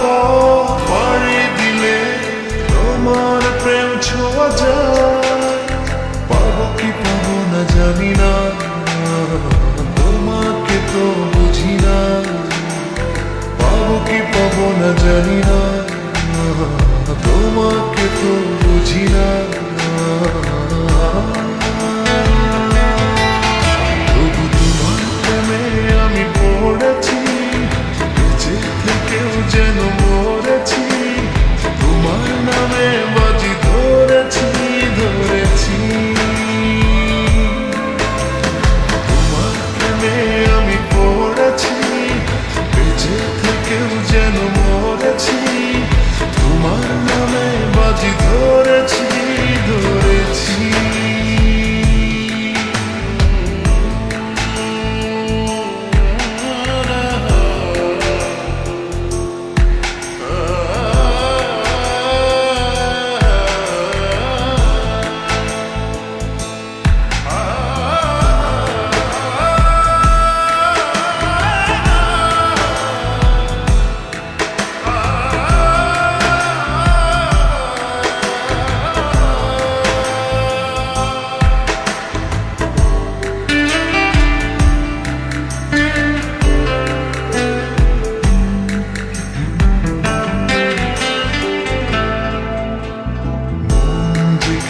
পথ পাড়ি দিলে তোমার প্রেম ছোঁয়া যায়। পাবো কি পাবো না জানি না, তোমাকে তো বুঝি না। পাবো কি পাবো না জানি না, তোমাকে তো বুঝি না। তবু তোমার প্রেমে আমি পড়েছি, বেঁচে থেকেও যেন মরেছি। তোমার নামে বাজি ধরেছি ধরেছি। তোমার প্রেমে আমি পড়েছি, বেঁচে থেকেও যেন মরেছি। তোমার নামে বাজি ধরেছি ধরেছি।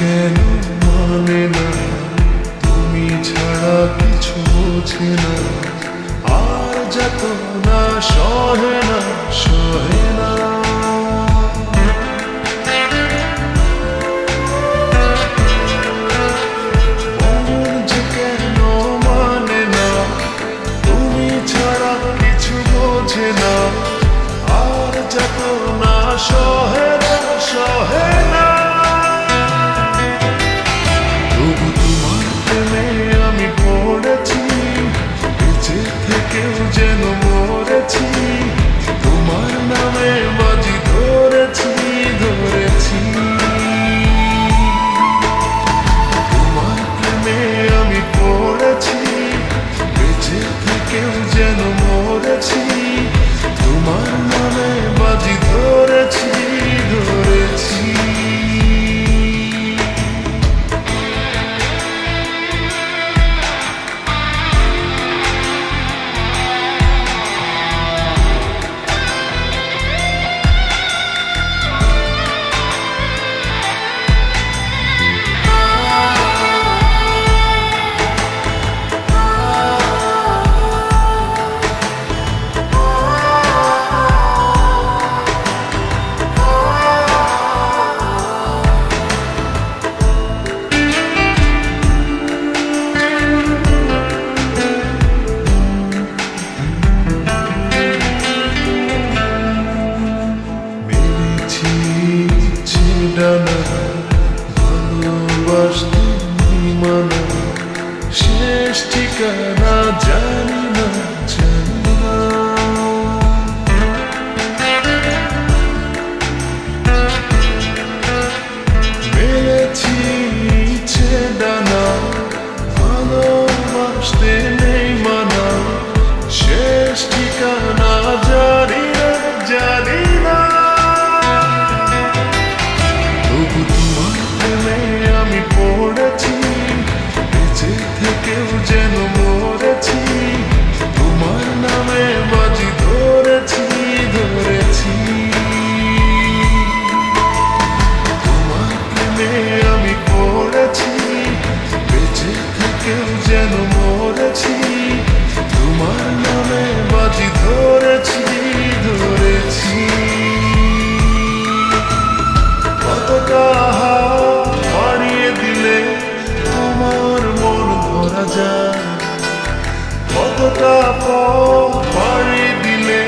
কেন মানে না, তুমি ছাড়া কিছু বোঝে না। আর যত না সহে না সহে না। মন যে কেন মানে না, তুমি ছাড়া কিছু বোঝে না। আর যত না সহে না সহে না। তবু তোমার প্রেমে আমি পড়েছি, বেঁচে থেকেও যেন মরেছি। তোমার নামে বাজি ধরেছি ধরেছি। তোমার প্রেমে আমি পড়েছি, বেঁচে থেকেও যেন মরেছি। তোমার নামে বাজি ধরেছি ধরেছি। ভালোবাসতে মানা, শেষ ঠিকানা জানি না জানি না। মেলেছি ইচ্ছে ডানা, ভালোবাসতে নেই মানা, শেষ ঠিকানা জানি না জানি না। তবু তোমার প্রেমে আমি পড়েছি, বেঁচে থেকেও যেন মরেছি। তোমার নামে বাজি ধরেছি ধরেছি। তোমার প্রেমে আমি পড়েছি, বেঁচে থেকেও যেন মরেছি। তোমার নামে বাজি ধরেছি ধরেছি। কতটা বাড়িয়ে দিলে তোমার মন ধরা যায়। কতটা পথ পাড়ি দিলে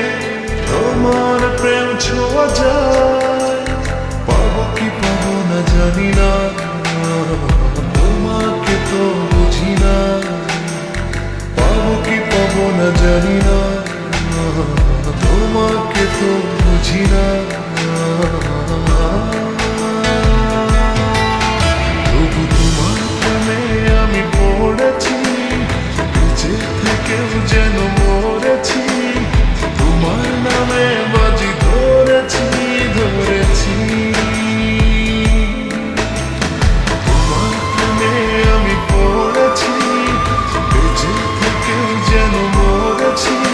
তোমার প্রেম ছোঁয়া যায়। পাবো কি পাবো না জানি না, তোমাকে তো বুঝি না। পাবো কি পাবো না জানি না, তোমাকে তো বুঝি না। তবু তোমার প্রেমে আমি পড়েছি, বেঁচে থেকেও যেন আছি